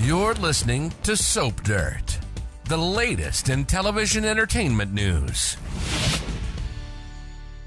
You're listening to Soap Dirt, the latest in television entertainment news.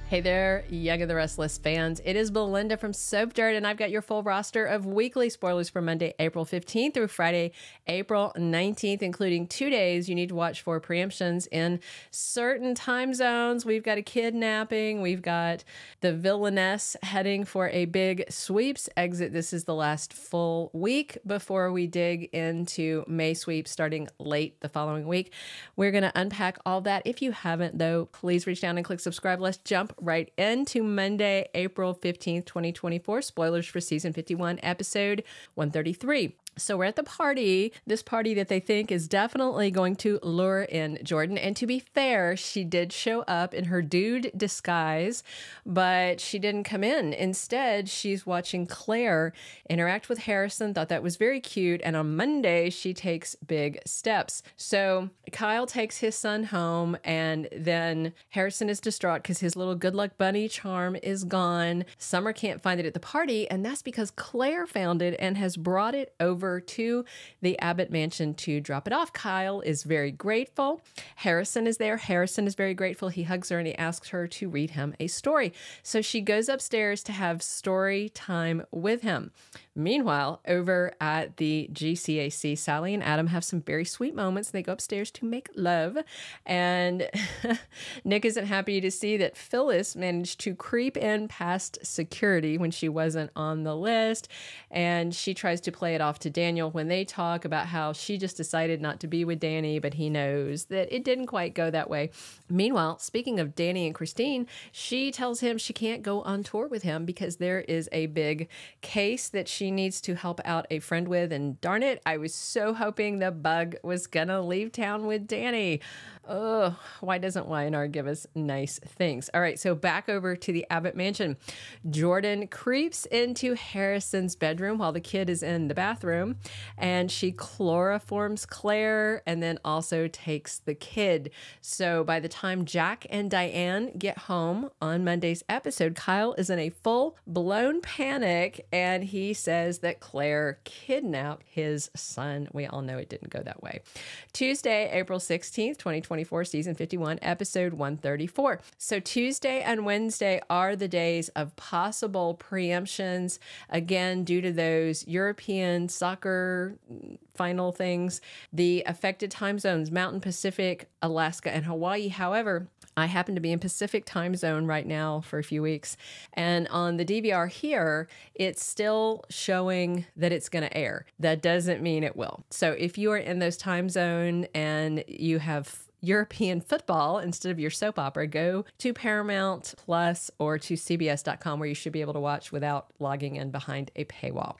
Hey there, Young and the Restless fans. It is Belinda from Soap Dirt, and I've got your full roster of weekly spoilers for Monday, April 15th through Friday, April 19th, including 2 days you need to watch for preemptions in certain time zones. We've got a kidnapping. We've got the villainess heading for a big sweeps exit. This is the last full week before we dig into May sweeps starting late the following week. We're going to unpack all that. If you haven't, though, please reach down and click subscribe. Let's jump right into Monday, April 15th, 2024. Spoilers for season 51, episode 133. So we're at the party, this party that they think is definitely going to lure in Jordan. And to be fair, she did show up in her dude disguise, but she didn't come in. Instead, she's watching Claire interact with Harrison, thought that was very cute. And on Monday, she takes big steps. So Kyle takes his son home, and then Harrison is distraught because his little good luck bunny charm is gone. Summer can't find it at the party, and that's because Claire found it and has brought it over to the Abbott mansion to drop it off. Kyle is very grateful. Harrison is there. Harrison is very grateful. He hugs her and he asks her to read him a story. So she goes upstairs to have story time with him. Meanwhile, over at the GCAC, Sally and Adam have some very sweet moments. They go upstairs to make love. And Nick isn't happy to see that Phyllis managed to creep in past security when she wasn't on the list. And she tries to play it off to Daniel when they talk about how she just decided not to be with Danny, but he knows that it didn't quite go that way. Meanwhile, speaking of Danny and Christine, she tells him she can't go on tour with him because there is a big case that she needs to help out a friend with. And darn it, I was so hoping the bug was gonna leave town with Danny. Oh, why doesn't Y&R give us nice things? All right, so back over to the Abbott mansion. Jordan creeps into Harrison's bedroom while the kid is in the bathroom, and she chloroforms Claire and then also takes the kid. So by the time Jack and Diane get home on Monday's episode, Kyle is in a full-blown panic, and he says that Claire kidnapped his son. We all know it didn't go that way. Tuesday, April 16th, 2024, season 51, episode 134. So Tuesday and Wednesday are the days of possible preemptions. Again, due to those European soccer final things, the affected time zones, Mountain Pacific, Alaska, and Hawaii. However, I happen to be in Pacific time zone right now for a few weeks. And on the DVR here, it's still showing that it's going to air. That doesn't mean it will. So if you are in those time zone and you have European football instead of your soap opera, go to Paramount Plus or to CBS.com, where you should be able to watch without logging in behind a paywall.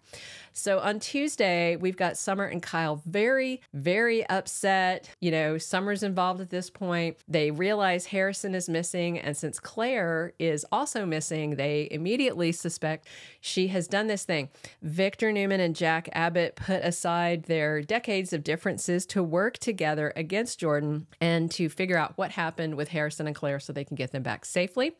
So on Tuesday, we've got Summer and Kyle very, very upset. You know, Summer's involved at this point. They realize Harrison is missing. And since Claire is also missing, they immediately suspect she has done this thing. Victor Newman and Jack Abbott put aside their decades of differences to work together against Jordan and to figure out what happened with Harrison and Claire so they can get them back safely.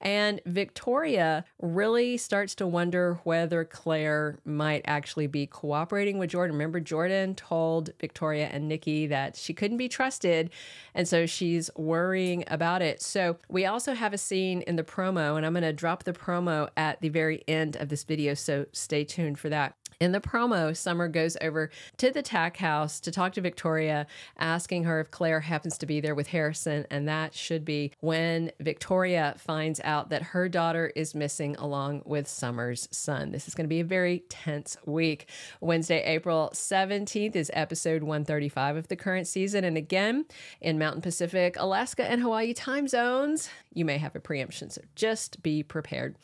And Victoria really starts to wonder whether Claire might actually be cooperating with Jordan. Remember, Jordan told Victoria and Nikki that she couldn't be trusted, and so she's worrying about it. So we also have a scene in the promo, and I'm going to drop the promo at the very end of this video, so stay tuned for that. In the promo, Summer goes over to the tack house to talk to Victoria, asking her if Claire happens to be there with Harrison, and that should be when Victoria finds out that her daughter is missing along with Summer's son. This is going to be a very tense week. Wednesday, April 17th is episode 135 of the current season, and again, in Mountain Pacific, Alaska, and Hawaii time zones, you may have a preemption, so just be prepared.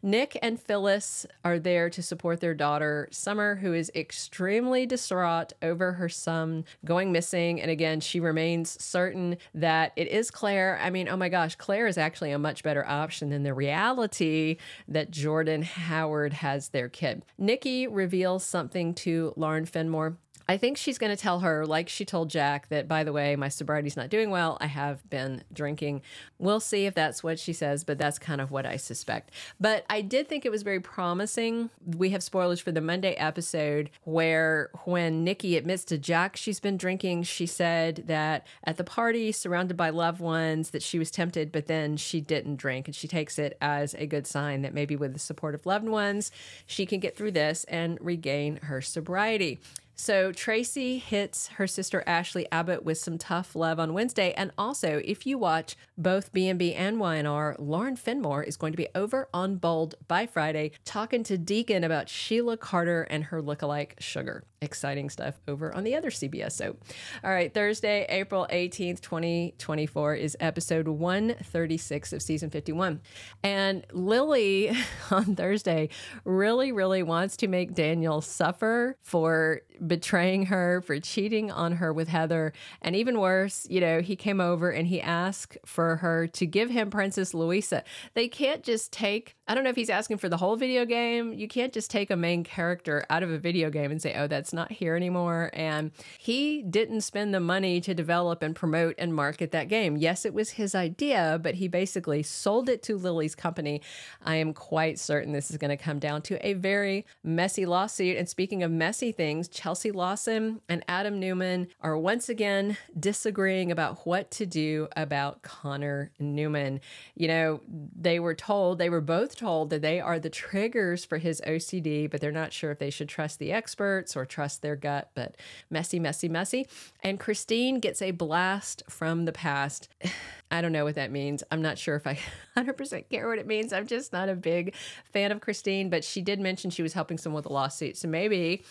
Nick and Phyllis are there to support their daughter, Summer, who is extremely distraught over her son going missing. And again, she remains certain that it is Claire. I mean, oh my gosh, Claire is actually a much better option than the reality that Jordan Howard has their kid. Nikki reveals something to Lauren Fenmore I think she's going to tell her, like she told Jack, that, by the way, my sobriety's not doing well. I have been drinking. We'll see if that's what she says, but that's kind of what I suspect. But I did think it was very promising. We have spoilers for the Monday episode where when Nikki admits to Jack she's been drinking, she said that at the party, surrounded by loved ones, that she was tempted, but then she didn't drink. And she takes it as a good sign that maybe with the support of loved ones, she can get through this and regain her sobriety. So Tracy hits her sister Ashley Abbott with some tough love on Wednesday. And also, if you watch both B&B and Y&R, Lauren Fenmore is going to be over on Bold by Friday talking to Deacon about Sheila Carter and her lookalike Sugar. Exciting stuff over on the other CBS soap. All right, Thursday, April 18th, 2024 is episode 136 of season 51. And Lily on Thursday really wants to make Daniel suffer for betraying her, for cheating on her with Heather. And even worse, he came over and he asked for her to give him Princess Louisa. They can't just take, I don't know if he's asking for the whole video game. You can't just take a main character out of a video game and say, oh, that's not here anymore. And he didn't spend the money to develop and promote and market that game. Yes, it was his idea, but he basically sold it to Lily's company. I am quite certain this is going to come down to a very messy lawsuit. And speaking of messy things, Chelsea Lawson and Adam Newman are once again disagreeing about what to do about Connor Newman. They were both told that they are the triggers for his OCD, but they're not sure if they should trust the experts or trust their gut, but messy. And Christine gets a blast from the past. I don't know what that means. I'm not sure if I 100% care what it means. I'm just not a big fan of Christine, but she did mention she was helping someone with a lawsuit. So maybe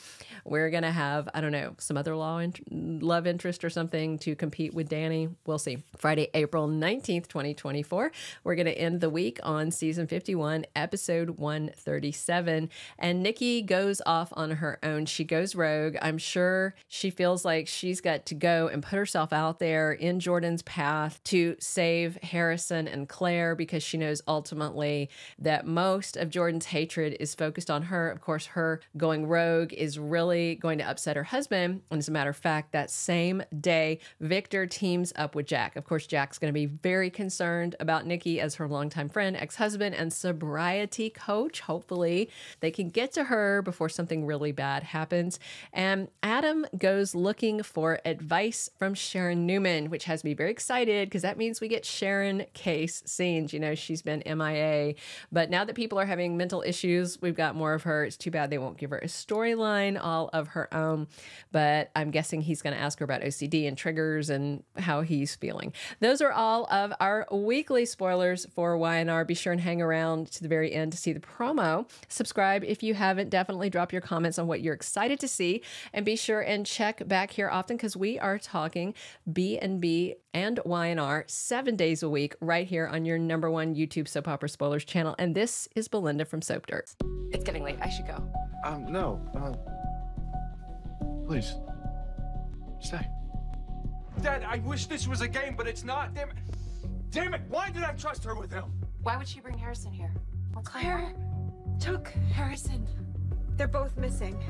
we're going to have, I don't know, some other love interest or something to compete with Danny. We'll see. Friday, April 19th, 2024. We're going to end the week on season 51, episode 137. And Nikki goes off on her own. She goes rogue. I'm sure she feels like she's got to go and put herself out there in Jordan's path to save Harrison and Claire, because she knows ultimately that most of Jordan's hatred is focused on her. Of course, her going rogue is really going to upset her husband. And as a matter of fact, that same day, Victor teams up with Jack. Of course, Jack's going to be very concerned about Nikki as her longtime friend, ex-husband, and sobriety coach. Hopefully, they can get to her before something really bad happens. And Adam goes looking for advice from Sharon Newman, which has me very excited because that means we get Sharon case scenes. She's been MIA, but now that people are having mental issues, we've got more of her. It's too bad they won't give her a storyline all of her own, but I'm guessing he's going to ask her about OCD and triggers and how he's feeling. Those are all of our weekly spoilers for Y&R. Be sure and hang around to the very end to see the promo. Subscribe if you haven't. Definitely drop your comments on what you're excited to see, and be sure and check back here often because we are talking B&B and Y&R 7 days a week right here on your #1 YouTube soap opera spoilers channel. And this is Belinda from Soap Dirt. It's getting late. I should go. No. Please. Stay. Dad, I wish this was a game, but it's not. Damn it. Damn it. Why did I trust her with him? Why would she bring Harrison here? Claire took Harrison. They're both missing.